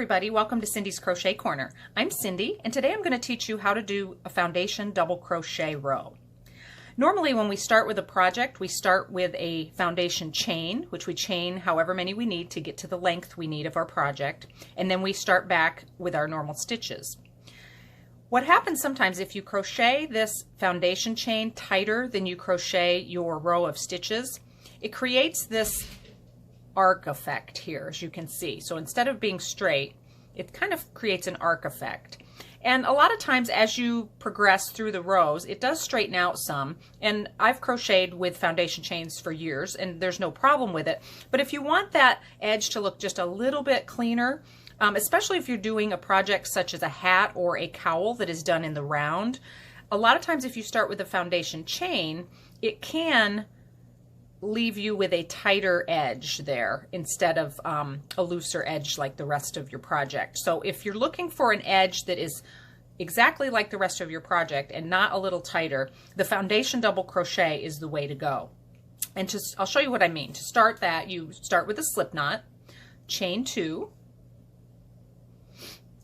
everybody, welcome to Cindy's Crochet Corner. I'm Cindy and today I'm going to teach you how to do a foundation double crochet row. Normally when we start with a project, we start with a foundation chain, which we chain however many we need to get to the length we need of our project, and then we start back with our normal stitches. What happens sometimes if you crochet this foundation chain tighter than you crochet your row of stitches, it creates this arc effect here, as you can see. So instead of being straight, it kind of creates an arc effect. And a lot of times as you progress through the rows, it does straighten out some. And I've crocheted with foundation chains for years and there's no problem with it. But if you want that edge to look just a little bit cleaner, especially if you're doing a project such as a hat or a cowl that is done in the round, a lot of times if you start with a foundation chain, it can leave you with a tighter edge there instead of a looser edge like the rest of your project. So if you're looking for an edge that is exactly like the rest of your project and not a little tighter, the foundation double crochet is the way to go. And I'll show you what I mean. To start that, you start with a slip knot, chain 2,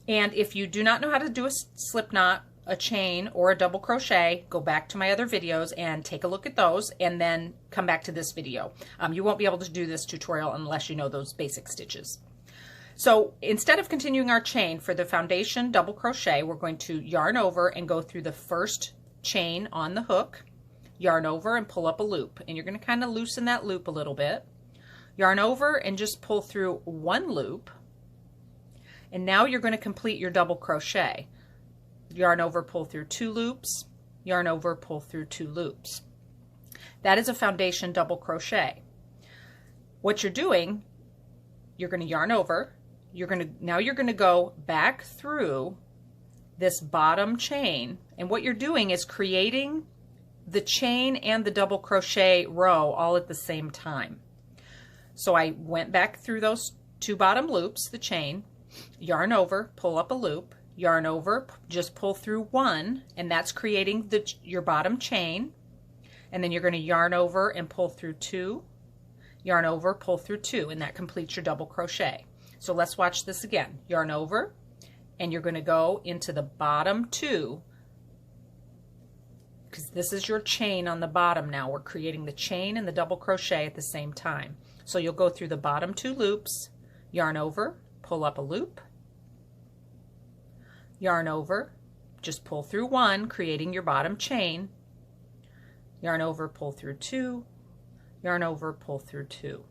and if you do not know how to do a slip knot, a chain, or a double crochet, go back to my other videos and take a look at those and then come back to this video. You won't be able to do this tutorial unless you know those basic stitches. So instead of continuing our chain for the foundation double crochet, we're going to yarn over and go through the first chain on the hook, yarn over and pull up a loop, and you're going to kind of loosen that loop a little bit, yarn over and just pull through one loop, and now you're going to complete your double crochet. Yarn over, pull through 2 loops, yarn over, pull through 2 loops. That is a foundation double crochet. What you're doing, you're going to yarn over, now you're going to go back through this bottom chain, and what you're doing is creating the chain and the double crochet row all at the same time. So I went back through those 2 bottom loops, the chain, yarn over, pull up a loop, yarn over, just pull through 1, and that's creating your bottom chain, and then you're going to yarn over and pull through 2, yarn over, pull through 2, and that completes your double crochet. So let's watch this again. Yarn over, and you're going to go into the bottom 2, because this is your chain on the bottom now. We're creating the chain and the double crochet at the same time. So you'll go through the bottom 2 loops, yarn over, pull up a loop, yarn over, just pull through 1, creating your bottom chain, yarn over, pull through 2, yarn over, pull through 2.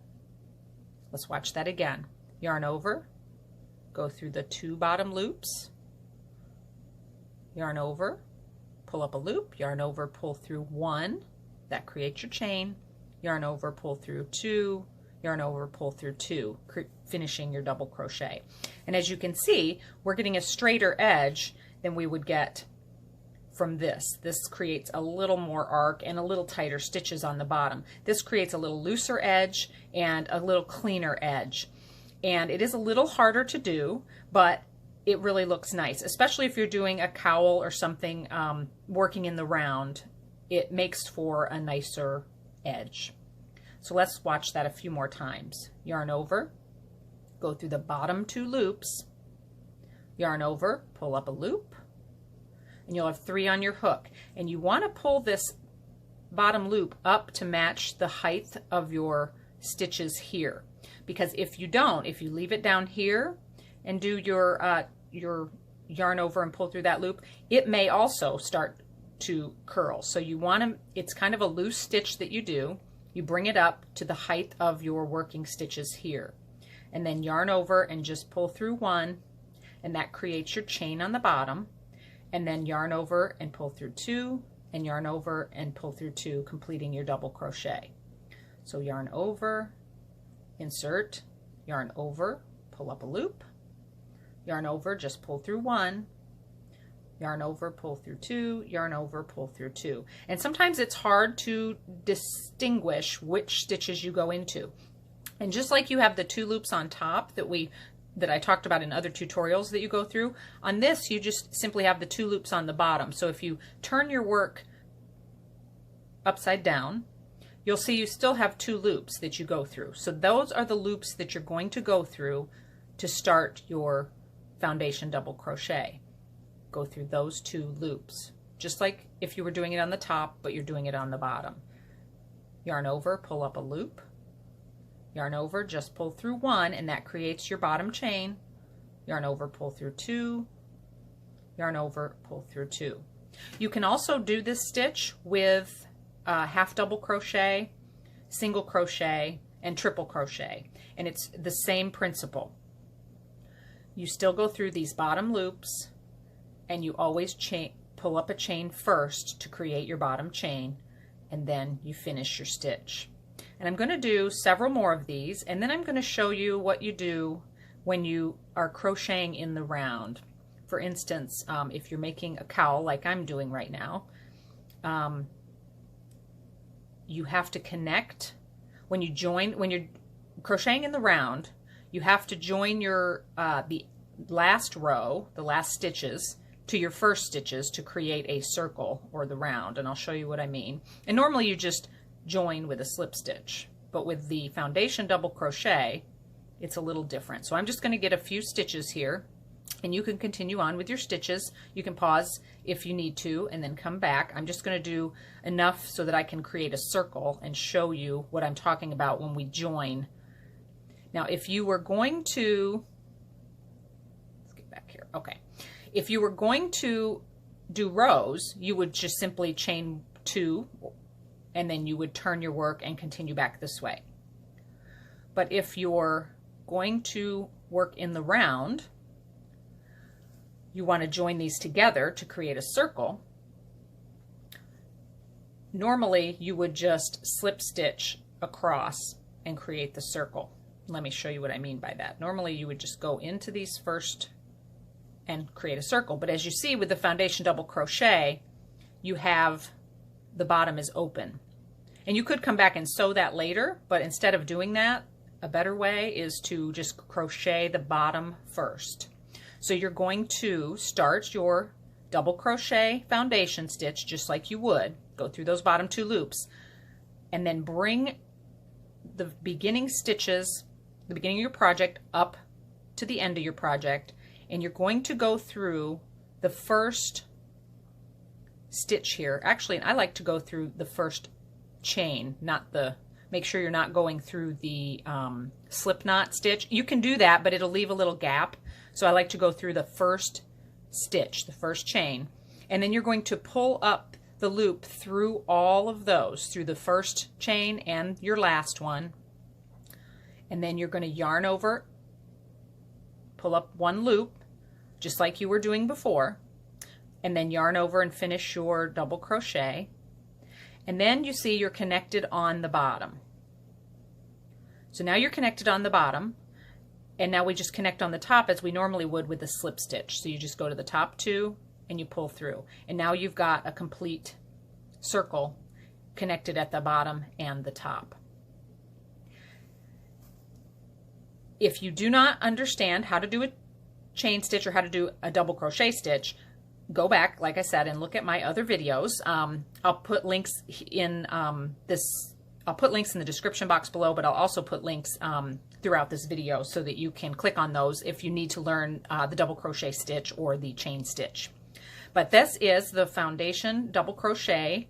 Let's watch that again. Yarn over, go through the 2 bottom loops, yarn over, pull up a loop, yarn over, pull through 1, that creates your chain, yarn over, pull through 2, yarn over, pull through 2, finishing your double crochet. And as you can see, we're getting a straighter edge than we would get from this. This creates a little more arc and a little tighter stitches on the bottom. This creates a little looser edge and a little cleaner edge. And it is a little harder to do, but it really looks nice, especially if you're doing a cowl or something working in the round. It makes for a nicer edge. So let's watch that a few more times. Yarn over, go through the bottom 2 loops, yarn over, pull up a loop, and you'll have 3 on your hook. And you want to pull this bottom loop up to match the height of your stitches here. Because if you don't, if you leave it down here and do your yarn over and pull through that loop, it may also start to curl. So you want to, it's kind of a loose stitch that you do. You bring it up to the height of your working stitches here, and then yarn over and just pull through 1, and that creates your chain on the bottom, and then yarn over and pull through 2, and yarn over and pull through 2, completing your double crochet. So yarn over, insert, yarn over, pull up a loop, yarn over, just pull through 1, yarn over, pull through 2, yarn over, pull through 2. And sometimes it's hard to distinguish which stitches you go into. And just like you have the 2 loops on top that I talked about in other tutorials that you go through, on this you just simply have the 2 loops on the bottom. So if you turn your work upside down, you'll see you still have 2 loops that you go through. So those are the loops that you're going to go through to start your foundation double crochet. Go through those 2 loops, just like if you were doing it on the top, but you're doing it on the bottom. Yarn over, pull up a loop, yarn over, just pull through 1, and that creates your bottom chain. Yarn over, pull through 2, yarn over, pull through 2. You can also do this stitch with half double crochet, single crochet, and triple crochet, and it's the same principle. You still go through these bottom loops, and you always pull up a chain first to create your bottom chain, and then you finish your stitch. And I'm going to do several more of these, and then I'm going to show you what you do when you are crocheting in the round. For instance, if you're making a cowl like I'm doing right now, you have to connect when you're crocheting in the round. You have to join your the last row, the last stitches, to your first stitches to create a circle or the round, and I'll show you what I mean. And normally you just join with a slip stitch, but with the foundation double crochet it's a little different. So I'm just going to get a few stitches here, and you can continue on with your stitches. You can pause if you need to and then come back. I'm just going to do enough so that I can create a circle and show you what I'm talking about when we join. Now if you were going to, let's get back here, okay. If you were going to do rows, you would just simply chain 2, and then you would turn your work and continue back this way. But if you're going to work in the round, you want to join these together to create a circle. Normally you would just slip stitch across and create the circle. Let me show you what I mean by that. Normally you would just go into these first and create a circle, but as you see with the foundation double crochet, you have the bottom is open, and you could come back and sew that later, but instead of doing that, a better way is to just crochet the bottom first. So you're going to start your double crochet foundation stitch just like you would, go through those bottom 2 loops, and then bring the beginning stitches, the beginning of your project, up to the end of your project, and you're going to go through the first stitch here. Actually, I like to go through the first chain, not the, make sure you're not going through the slip knot stitch. You can do that, but it'll leave a little gap. So I like to go through the first stitch, the first chain, and then you're going to pull up the loop through all of those, through the first chain and your last one, and then you're going to yarn over, pull up 1 loop, just like you were doing before, and then yarn over and finish your double crochet. And then you see you're connected on the bottom. So now you're connected on the bottom, and now we just connect on the top as we normally would with a slip stitch. So you just go to the top 2 and you pull through, and now you've got a complete circle connected at the bottom and the top. If you do not understand how to do a chain stitch or how to do a double crochet stitch, go back, like I said, and look at my other videos. I'll put links in I'll put links in the description box below, but I'll also put links throughout this video so that you can click on those if you need to learn the double crochet stitch or the chain stitch. But this is the foundation double crochet,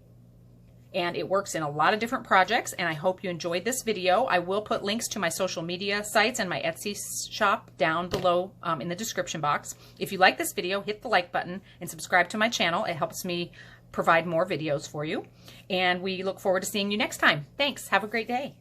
and it works in a lot of different projects, and I hope you enjoyed this video. I will put links to my social media sites and my Etsy shop down below in the description box. If you like this video, hit the like button and subscribe to my channel. It helps me provide more videos for you, and we look forward to seeing you next time. Thanks. Have a great day.